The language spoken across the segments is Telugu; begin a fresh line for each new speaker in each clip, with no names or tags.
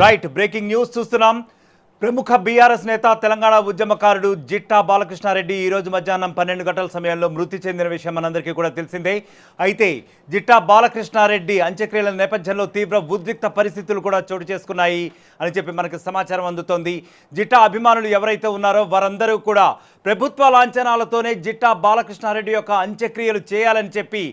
రైట్ బ్రేకింగ్ న్యూస్ చూస్తున్నాం. ప్రముఖ బీఆర్ఎస్ నేత తెలంగాణ ఉద్యమకారుడు జిట్టా బాలకృష్ణారెడ్డి ఈ రోజు మధ్యాహ్నం 12 గంటల సమయంలో మృతి చెందిన విషయం మనందరికీ కూడా తెలిసిందే. అయితే జిట్టా బాలకృష్ణారెడ్డి అంత్యక్రియల నేపథ్యంలో తీవ్ర ఉద్రిక్త పరిస్థితులు కూడా చోటు చేసుకున్నాయి అని చెప్పి మనకు సమాచారం అందుతోంది. జిట్టా అభిమానులు ఎవరైతే ఉన్నారో వారందరూ కూడా ప్రభుత్వ లాంఛనాలతోనే జిట్టా బాలకృష్ణారెడ్డి యొక్క అంత్యక్రియలు చేయాలని చెప్పి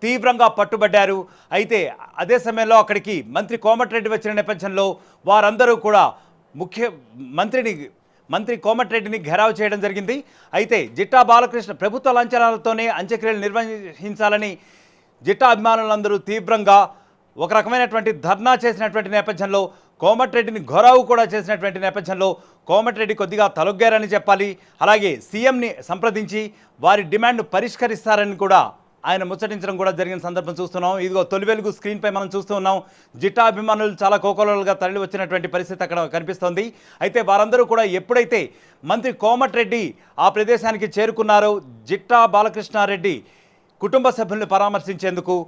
తీవ్రంగా పట్టుబడ్డారు. అయితే అదే సమయంలో అక్కడికి మంత్రి కోమటిరెడ్డి వచ్చిన నేపథ్యంలో వారందరూ కూడా మంత్రి కోమటిరెడ్డిని ఘెరావు చేయడం జరిగింది. అయితే జిట్టా బాలకృష్ణ ప్రభుత్వ లాంఛనాలతోనే అంత్యక్రియలు నిర్వహించాలని జిట్టా అభిమానులందరూ తీవ్రంగా ఒక రకమైనటువంటి ధర్నా చేసినటువంటి నేపథ్యంలో, కోమటిరెడ్డిని ఘెరావు కూడా చేసినటువంటి నేపథ్యంలో కోమటిరెడ్డి కొద్దిగా తలొగ్గారని చెప్పాలి. అలాగే సీఎంని సంప్రదించి వారి డిమాండ్ను పరిష్కరిస్తారని కూడా ఆయన ముచ్చటించడం కూడా జరిగిన సందర్భం చూస్తున్నాం. ఇదిగో తొలి వెలుగు స్క్రీన్పై మనం చూస్తూ ఉన్నాం. జిట్టా అభిమానులు చాలా కోకోలలుగా తరలి వచ్చినటువంటి పరిస్థితి అక్కడ కనిపిస్తోంది. అయితే వారందరూ కూడా ఎప్పుడైతే మంత్రి కోమటిరెడ్డి ఆ ప్రదేశానికి చేరుకున్నారో జిట్టా బాలకృష్ణారెడ్డి కుటుంబ సభ్యుల్ని పరామర్శించేందుకు,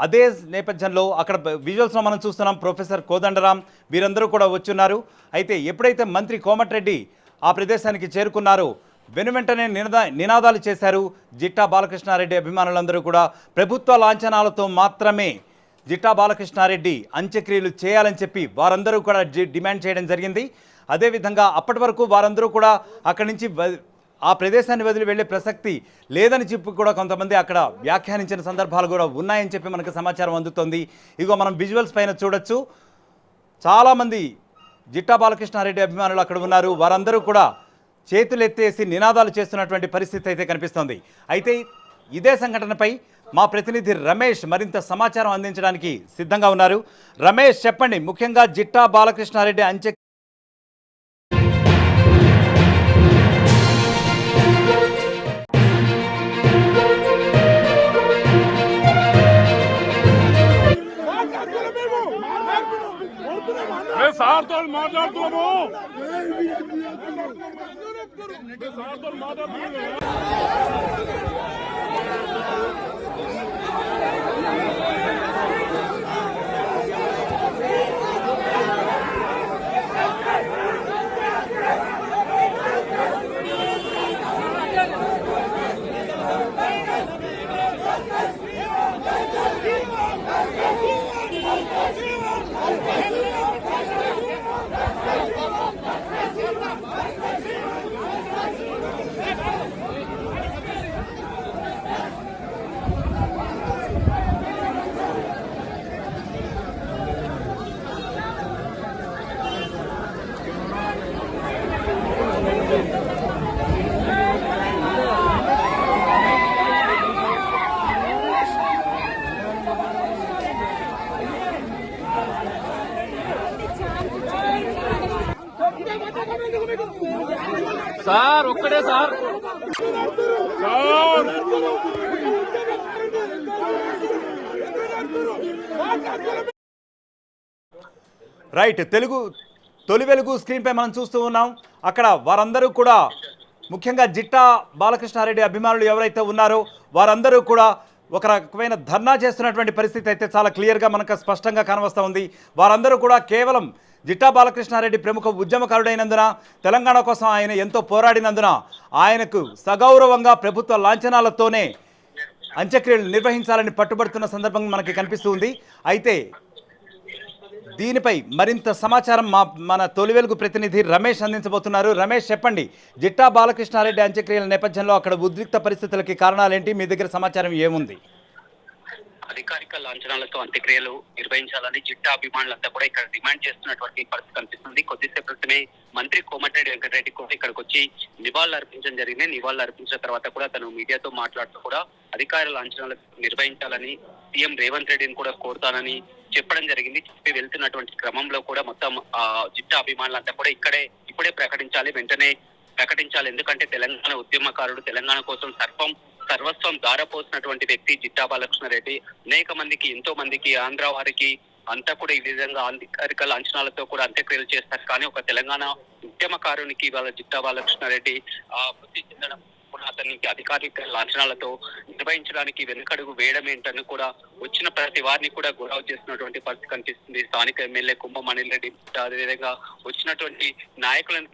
అదే నేపథ్యంలో అక్కడ విజువల్స్లో మనం చూస్తున్నాం ప్రొఫెసర్ కోదండరాం వీరందరూ కూడా వచ్చున్నారు. అయితే ఎప్పుడైతే మంత్రి కోమటిరెడ్డి ఆ ప్రదేశానికి చేరుకున్నారో వెనువెంటనే నినాదాలు చేశారు జిట్టా బాలకృష్ణారెడ్డి అభిమానులందరూ కూడా. ప్రభుత్వ లాంఛనాలతో మాత్రమే జిట్టా బాలకృష్ణారెడ్డి అంత్యక్రియలు చేయాలని చెప్పి వారందరూ కూడా డిమాండ్ చేయడం జరిగింది. అదేవిధంగా అప్పటి వరకు వారందరూ కూడా అక్కడి నుంచి ఆ ప్రదేశాన్ని వదిలి వెళ్ళే ప్రసక్తి లేదని చెప్పి కూడా కొంతమంది అక్కడ వ్యాఖ్యానించిన సందర్భాలు కూడా ఉన్నాయని చెప్పి మనకు సమాచారం అందుతోంది. ఇదిగో మనం విజువల్స్ పైన చూడొచ్చు. చాలామంది జిట్టా బాలకృష్ణారెడ్డి అభిమానులు అక్కడ ఉన్నారు. వారందరూ కూడా చేతులెత్తేసి నినాదాలు చేస్తున్నటువంటి పరిస్థితి అయితే కనిపిస్తోంది. అయితే ఇదే సంఘటనపై మా ప్రతినిధి రమేష్ మరింత సమాచారం అందించడానికి సిద్ధంగా ఉన్నారు. రమేష్, చెప్పండి, ముఖ్యంగా జిట్టా బాలకృష్ణారెడ్డి అంత్య
సార్ ఒక్కడే సార్
రైట్ తొలి వెలుగు స్క్రీన్పై మనం చూస్తూ ఉన్నాం. అక్కడ వారందరూ కూడా ముఖ్యంగా జిట్టా బాలకృష్ణారెడ్డి అభిమానులు ఎవరైతే ఉన్నారో వారందరూ కూడా ఒక రకమైన ధర్నా చేస్తున్నటువంటి పరిస్థితి అయితే చాలా క్లియర్గా మనకు స్పష్టంగా కనవస్తూ ఉంది. వారందరూ కూడా కేవలం జిట్టా బాలకృష్ణారెడ్డి ప్రముఖ ఉద్యమకారుడైనందున, తెలంగాణ కోసం ఆయన ఎంతో పోరాడినందున ఆయనకు సగౌరవంగా ప్రభుత్వ లాంఛనాలతోనే అంత్యక్రియలు నిర్వహించాలని పట్టుబడుతున్న సందర్భం మనకి కనిపిస్తూ ఉంది. అయితే దీనిపై మరింత సమాచారం మన తొలి వెలుగు ప్రతినిధి రమేష్ అందించబోతున్నారు. రమేష్, చెప్పండి, జిట్టా బాలకృష్ణారెడ్డి అంత్యక్రియల నేపథ్యంలో అక్కడ ఉద్రిక్త పరిస్థితులకి కారణాలేంటి? మీ దగ్గర సమాచారం ఏముంది?
అధికారిక లాంఛనాలతో అంత్యక్రియలు నిర్వహించాలని జిట్టా అభిమానులంతా కూడా ఇక్కడ డిమాండ్ చేస్తున్నటువంటి పరిస్థితి కనిపిస్తుంది. కొద్దిసేపు క్రితమే మంత్రి కోమటిరెడ్డి వెంకటరెడ్డి కూడా ఇక్కడికి వచ్చి నివాళులు అర్పించడం జరిగింది. నివాళులు అర్పించిన తర్వాత కూడా తను మీడియాతో మాట్లాడుతూ కూడా అధికార లాంఛనాలు నిర్వహించాలని సీఎం రేవంత్ రెడ్డిని కూడా కోరుతానని చెప్పడం జరిగింది. చెప్పి వెళ్తున్నటువంటి క్రమంలో కూడా మొత్తం జిట్టా అభిమానులంతా కూడా ఇప్పుడే ప్రకటించాలి, వెంటనే ప్రకటించాలి. ఎందుకంటే తెలంగాణ ఉద్యమకారుడు, తెలంగాణ కోసం సర్వస్వం దారపోసినటువంటి వ్యక్తి జిట్టా బాలకృష్ణారెడ్డి. అనేక మందికి, ఎంతో మందికి, ఆంధ్ర వారికి అంతా కూడా ఈ విధంగా అధికారిక లాంఛనాలతో కూడా అంత్యక్రియలు చేస్తారు. కానీ ఒక తెలంగాణ ఉద్యమకారునికి ఇవాళ జిట్టా బాలకృష్ణారెడ్డి మృతి చెందడం కూడా అతనికి అధికారిక లాంఛనాలతో నిర్వహించడానికి వెనుకడుగు వేయడం ఏంటని కూడా వచ్చిన ప్రతి వారిని కూడా గురవు చేస్తున్నటువంటి పరిస్థితి కనిపిస్తుంది. స్థానిక ఎమ్మెల్యే కుంభం అనిల్ రెడ్డి అదేవిధంగా వచ్చినటువంటి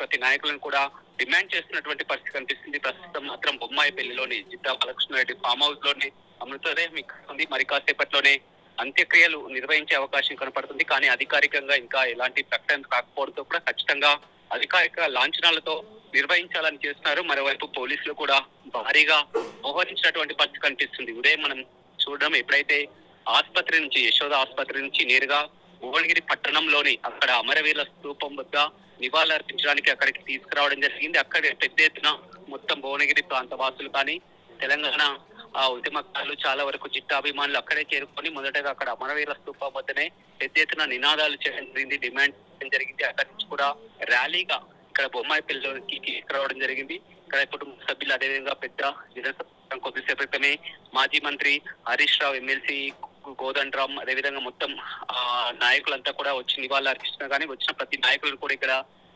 ప్రతి నాయకులను కూడా డిమాండ్ చేస్తున్నటువంటి పరిస్థితి కనిపిస్తుంది. ప్రస్తుతం మాత్రం బొమ్మాయిపల్లిలోని జిట్టా బాలకృష్ణారెడ్డి ఫామ్ హౌస్ లోని మృతదేహం ఉంది. మరి కాసేపట్లోనే అంత్యక్రియలు నిర్వహించే అవకాశం కనపడుతుంది. కానీ అధికారికంగా ఇంకా ఎలాంటి ప్రకటన కాకపోవడంతో కూడా ఖచ్చితంగా అధికారిక లాంఛనాలతో నిర్వహించాలని చేస్తున్నారు. మరోవైపు పోలీసులు కూడా భారీగా మోహరించినటువంటి పరిస్థితి కనిపిస్తుంది. ఉదయం మనం చూడడం ఎప్పుడైతే ఆసుపత్రి నుంచి యశోద ఆసుపత్రి నుంచి నేరుగా భువనగిరి పట్టణంలోని అక్కడ అమరవీరుల స్తూపం వద్ద నివాళులర్పించడానికి అక్కడికి తీసుకురావడం జరిగింది. అక్కడ పెద్ద ఎత్తున మొత్తం భువనగిరి ప్రాంత వాసులు కానీ తెలంగాణ ఉద్యమకారులు చాలా వరకు జిట్టాభిమానులు అక్కడే చేరుకొని మొదటగా అక్కడ అమరవీరుల స్తూపం వద్దనే పెద్ద ఎత్తున నినాదాలు చేయడం జరిగింది, డిమాండ్ చేయడం జరిగింది. అక్కడి నుంచి కూడా ర్యాలీగా ఇక్కడ బొమ్మాయిపల్లిలోకి తీసుకురావడం జరిగింది. ఇక్కడ కుటుంబ సభ్యులు అదేవిధంగా పెద్ద జనసంఘం కొద్దిసేపు క్రితమే మాజీ మంత్రి హరీష్ రావు, ఎమ్మెల్సీ కోదండరామ్ అదేవిధంగా మొత్తం నాయకులంతా కూడా వచ్చి నివాళులు అర్పిస్తున్నా కానీ వచ్చిన ప్రతి నాయకులను కూడా ఇక్కడ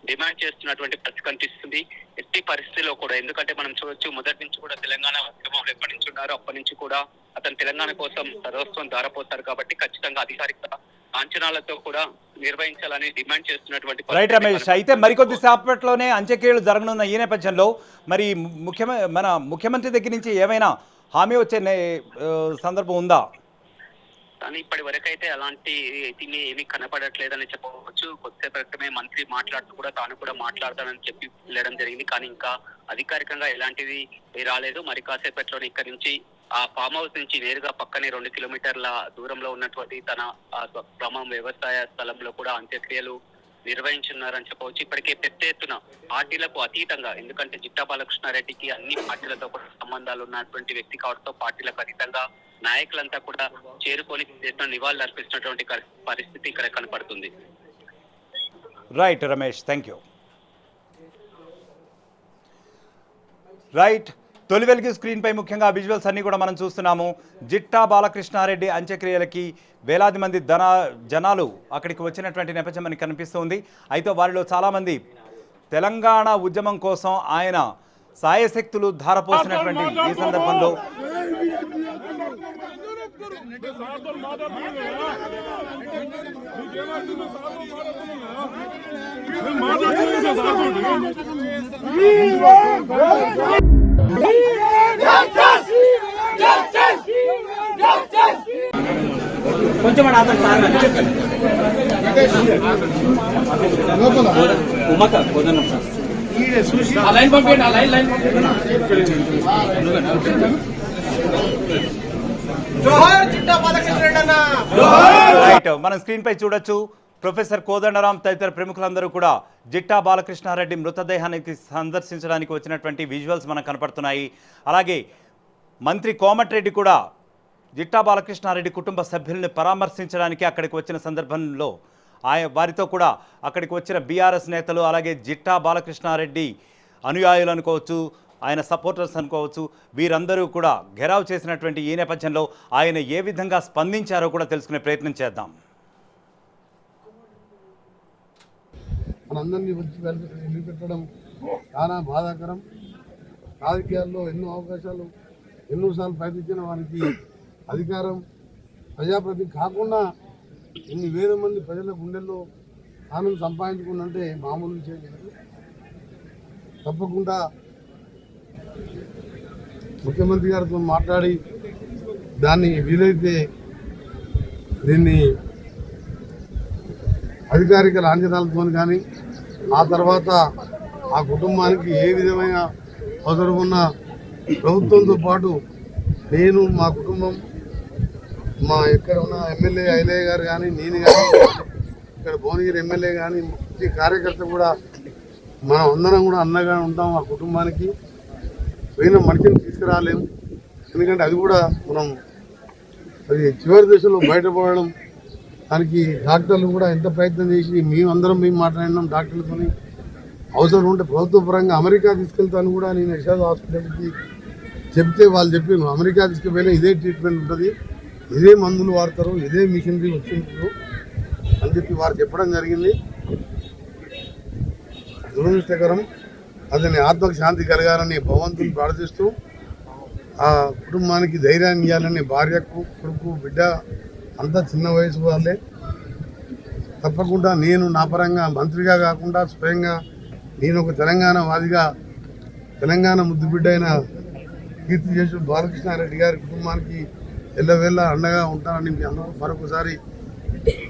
డిమాండ్ చేస్తున్నటువంటి పరిస్థితి కనిపిస్తుంది. ఎట్టి పరిస్థితిలో కూడా ఎందుకంటే మనం చూడొచ్చు మొదటి నుంచి కూడా తెలంగాణ ఉద్యమంలో ఎప్పటి నుంచి ఉన్నారు అప్పటి నుంచి కూడా అతను తెలంగాణ కోసం సర్వస్వం ధారపోతారు కాబట్టి ఖచ్చితంగా అధికారిక లాంఛనాలతో కూడా నిర్వహించాలని డిమాండ్ చేస్తున్నటువంటి
రైట్ రమేష్. అయితే మరికొద్ది సేపట్లోనే అంత్యక్రియలు జరగనున్న ఈ నేపథ్యంలో మరి మన ముఖ్యమంత్రి దగ్గర నుంచి ఏమైనా హామీ వచ్చే సందర్భం ఉందా?
కానీ ఇప్పటి వరకైతే అలాంటి ఏమీ కనపడట్లేదని చెప్పవచ్చు. కొద్దిసేపు క్రితమే మంత్రి మాట్లాడుతూ కూడా తాను కూడా మాట్లాడతానని చెప్పి వెళ్ళడం జరిగింది. కానీ ఇంకా అధికారికంగా ఎలాంటిది రాలేదు. మరి కాసేపట్లోనే ఇక్కడి నుంచి ఆ ఫామ్ హౌస్ నుంచి నేరుగా పక్కనే 2 కిలోమీటర్ల దూరంలో ఉన్నటువంటి తన గ్రామం వ్యవసాయ స్థలంలో కూడా అంత్యక్రియలు నిర్వహించున్నారని చెప్పవచ్చు. ఇప్పటికే పెద్ద ఎత్తున పార్టీలకు అతీతంగా, ఎందుకంటే జిట్టా బాలకృష్ణారెడ్డికి అన్ని పార్టీలతో కూడా సంబంధాలు ఉన్నటువంటి వ్యక్తి కావడంతో పార్టీలకు అతీతంగా నాయకులంతా కూడా చేరుకొని నివాళులు అర్పిస్తున్నటువంటి పరిస్థితి ఇక్కడ కనపడుతుంది.
Right Ramesh, thank you. Right, తొలి వెలుగు స్క్రీన్ పై ముఖ్యంగా విజువల్స్ అన్ని కూడా మనం చూస్తున్నాము. జిట్టా బాలకృష్ణారెడ్డి అంత్యక్రియలకి వేలాది మంది జనాలు అక్కడికి వచ్చినటువంటి నేపథ్యం మనకి కనిపిస్తుంది. అయితే వారిలో చాలామంది తెలంగాణ ఉద్యమం కోసం ఆయన సాయశక్తులు ధారపోసినటువంటి ఈ సందర్భంలో
కొంచెం
మనం స్క్రీన్ పై చూడొచ్చు. ప్రొఫెసర్ కోదండరాం తదితర ప్రముఖులందరూ కూడా జిట్టా బాలకృష్ణారెడ్డి మృతదేహానికి సందర్శించడానికి వచ్చినటువంటి విజువల్స్ మనకు కనపడుతున్నాయి. అలాగే మంత్రి కోమటిరెడ్డి కూడా జిట్టా బాలకృష్ణారెడ్డి కుటుంబ సభ్యుల్ని పరామర్శించడానికి అక్కడికి వచ్చిన సందర్భంలో వారితో కూడా అక్కడికి వచ్చిన బీఆర్ఎస్ నేతలు అలాగే జిట్టా బాలకృష్ణారెడ్డి అనుయాయులు అనుకోవచ్చు, ఆయన సపోర్టర్స్ అనుకోవచ్చు, వీరందరూ కూడా ఘెరావ్ చేసినటువంటి ఈ నేపథ్యంలో ఆయన ఏ విధంగా స్పందించారో కూడా తెలుసుకునే ప్రయత్నం చేద్దాం.
మనందరినీ వదిలిపెట్టడం చాలా బాధాకరం. రాజకీయాల్లో ఎన్నో అవకాశాలు ఎన్నోసార్లు ప్రయత్నించిన వారికి అధికారం ప్రజాప్రతినిధి కాకుండా ఇన్ని వేల మంది ప్రజల గుండెల్లో స్థానం సంపాదించుకుందంటే మామూలు విషయం లేదు. తప్పకుండా ముఖ్యమంత్రి గారితో మాట్లాడి దాన్ని వీలైతే దీన్ని అధికారిక లాంఛనాలతో కానీ ఆ తర్వాత ఆ కుటుంబానికి ఏ విధమైన అవసరం ఉన్న ప్రభుత్వంతో పాటు నేను మా కుటుంబం మా ఎక్కడ ఉన్న ఎమ్మెల్యే ఐలయ్య గారు కానీ నేను కానీ ఇక్కడ భువనగిరి ఎమ్మెల్యే కానీ ప్రతి కార్యకర్త కూడా మనం అందరం కూడా అండగా ఉంటాం. ఆ కుటుంబానికి పోయిన మనిషిని తీసుకురాలేము, ఎందుకంటే అది కూడా మనం అది చివరి దశలో బయటపడడం. దానికి డాక్టర్లు కూడా ఎంత ప్రయత్నం చేసి మేము మాట్లాడినాం డాక్టర్లతో. అవసరం ఉంటే ప్రభుత్వ పరంగా అమెరికా తీసుకెళ్తాను కూడా నేను యశోద హాస్పిటల్కి చెప్తే వాళ్ళు చెప్పాను, అమెరికా తీసుకుపోయినా ఇదే ట్రీట్మెంట్ ఉంటుంది, ఇదే మందులు వాడతారు, ఇదే మిషనరీ వచ్చింటారు అని చెప్పి వారు చెప్పడం జరిగింది. దురదృష్టకరం. అతని ఆత్మకు శాంతి కలగాలని భగవంతుని ప్రార్థిస్తూ ఆ కుటుంబానికి ధైర్యాన్ని ఇవ్వాలని భార్యకు కొడుకు బిడ్డ అంతా చిన్న వయసు వాళ్ళే. తప్పకుండా నేను నా పరంగా మంత్రిగా కాకుండా స్వయంగా నేను ఒక తెలంగాణ వాదిగా తెలంగాణ ముద్దుబిడ్డ అయిన కీర్తి చేసి బాలకృష్ణారెడ్డి గారి కుటుంబానికి ఎల్లవేళ్ళ అండగా ఉంటానని మీ అందరూ మరొకసారి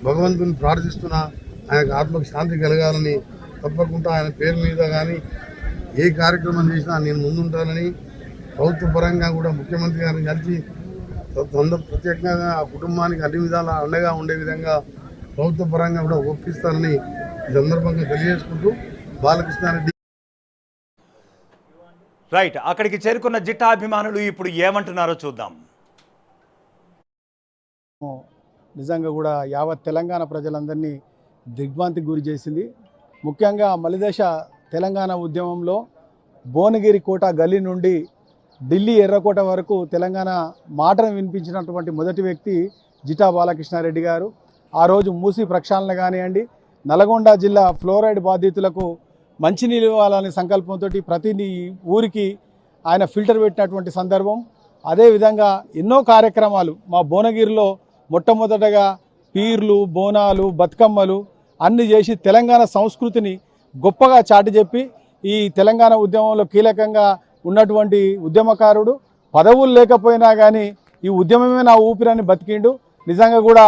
భగవంతుని ప్రార్థిస్తున్నా. ఆయనకు ఆత్మకు శాంతి కలగాలని తప్పకుండా ఆయన పేరు మీద కానీ ఏ కార్యక్రమం చేసినా నేను ముందుంటానని ప్రభుత్వ పరంగా కూడా ముఖ్యమంత్రి గారిని కలిసి ప్రత్యేకంగా ఆ కుటుంబానికి అన్ని విధాలా అండగా ఉండే విధంగా ప్రభుత్వ పరంగా కూడా ఒప్పిస్తానని ఈ సందర్భంగా తెలియజేసుకుంటూ బాలకృష్ణారెడ్డి.
రైట్, అక్కడికి చేరుకున్న జిట్టా అభిమానులు ఇప్పుడు ఏమంటున్నారో చూద్దాం.
నిజంగా కూడా యావత్ తెలంగాణ ప్రజలందరినీ దిగ్భ్రాంతికి గురి చేసింది. ముఖ్యంగా మలిదశ తెలంగాణ ఉద్యమంలో భువనగిరి కోట గల్లీ నుండి ఢిల్లీ ఎర్రకోట వరకు తెలంగాణ మాటను వినిపించినటువంటి మొదటి వ్యక్తి జిట్టా బాలకృష్ణారెడ్డి గారు. ఆ రోజు మూసీ ప్రక్షాళన కానివ్వండి, నల్గొండ జిల్లా ఫ్లోరైడ్ బాధితులకు మంచినీళ్ళు ఇవ్వాలనే సంకల్పంతో ప్రతి ఊరికి ఆయన ఫిల్టర్ పెట్టినటువంటి సందర్భం. అదేవిధంగా ఎన్నో కార్యక్రమాలు మా భువనగిరిలో మొట్టమొదటగా పీర్లు, బోనాలు, బతుకమ్మలు అన్ని చేసి తెలంగాణ సంస్కృతిని గొప్పగా చాటి చెప్పి ఈ తెలంగాణ ఉద్యమంలో కీలకంగా ఉన్నటువంటి ఉద్యమకారుడు. పదవులు లేకపోయినా కానీ ఈ ఉద్యమమే నా ఊపిరాన్ని బతికిండు. నిజంగా కూడా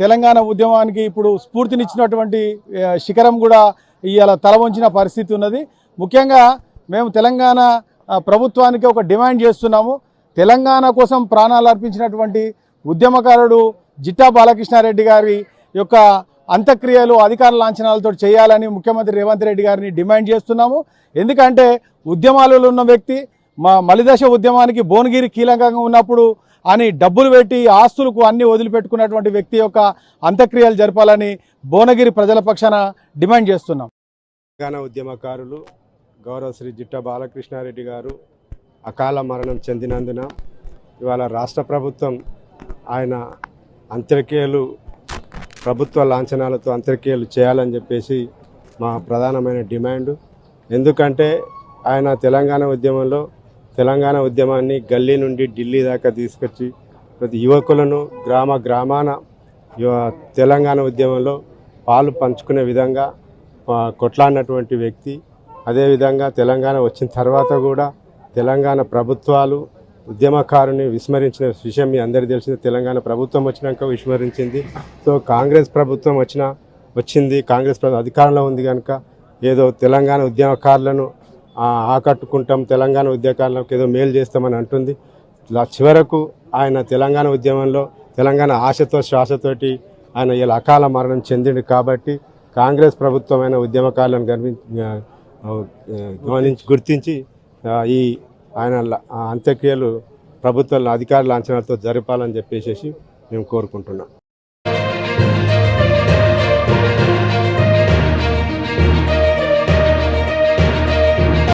తెలంగాణ ఉద్యమానికి ఇప్పుడు స్ఫూర్తినిచ్చినటువంటి శిఖరం కూడా ఇవాళ తల వంచిన పరిస్థితి ఉన్నది. ముఖ్యంగా మేము తెలంగాణ ప్రభుత్వానికి ఒక డిమాండ్ చేస్తున్నాము. తెలంగాణ కోసం ప్రాణాలు అర్పించినటువంటి ఉద్యమకారుడు జిట్టా బాలకృష్ణారెడ్డి గారి యొక్క అంత్యక్రియలు అధికార లాంఛనాలతో చేయాలని ముఖ్యమంత్రి రేవంత్ రెడ్డి గారిని డిమాండ్ చేస్తున్నాము. ఎందుకంటే ఉద్యమాలలో ఉన్న వ్యక్తి మా మలిదశ ఉద్యమానికి భువనగిరి కీలకంగా ఉన్నప్పుడు అని డబ్బులు పెట్టి ఆస్తులకు అన్ని వదిలిపెట్టుకున్నటువంటి వ్యక్తి యొక్క అంత్యక్రియలు జరపాలని భువనగిరి ప్రజల పక్షాన డిమాండ్ చేస్తున్నాం.
తెలంగాణ ఉద్యమకారులు గౌరవ శ్రీ జిట్టా బాలకృష్ణారెడ్డి గారు అకాల మరణం చెందినందున ఇవాళ రాష్ట్ర ప్రభుత్వం ఆయన అంత్యక్రియలు ప్రభుత్వ లాంఛనాలతో అంత్యక్రియలు చేయాలని చెప్పేసి మా ప్రధానమైన డిమాండ్. ఎందుకంటే ఆయన తెలంగాణ ఉద్యమంలో తెలంగాణ ఉద్యమాన్ని గల్లీ నుండి ఢిల్లీ దాకా తీసుకొచ్చి ప్రతి యువకులను గ్రామాన తెలంగాణ ఉద్యమంలో పాలు పంచుకునే విధంగా కొట్లాడినటువంటి వ్యక్తి. అదేవిధంగా తెలంగాణ వచ్చిన తర్వాత కూడా తెలంగాణ ప్రభుత్వాలు ఉద్యమకారుని విస్మరించిన విషయం మీ అందరికీ తెలిసింది. తెలంగాణ ప్రభుత్వం వచ్చినాక విస్మరించింది. సో కాంగ్రెస్ ప్రభుత్వం వచ్చింది, కాంగ్రెస్ ప్రభుత్వం అధికారంలో ఉంది కనుక ఏదో తెలంగాణ ఉద్యమకారులను ఆకట్టుకుంటాం, తెలంగాణ ఉద్యమకారులకు ఏదో మేలు చేస్తామని అంటుంది. చివరకు ఆయన తెలంగాణ ఉద్యమంలో తెలంగాణ ఆశతో శ్వాసతోటి ఆయన ఇలా అకాల మరణం చెందిండు. కాబట్టి కాంగ్రెస్ ప్రభుత్వమైన ఉద్యమకారులను గుర్తించి ఈ ఆయన అంత్యక్రియలు ప్రభుత్వ అధికార లాంఛనాలతో జరపాలని చెప్పేసి మేము కోరుకుంటున్నాం.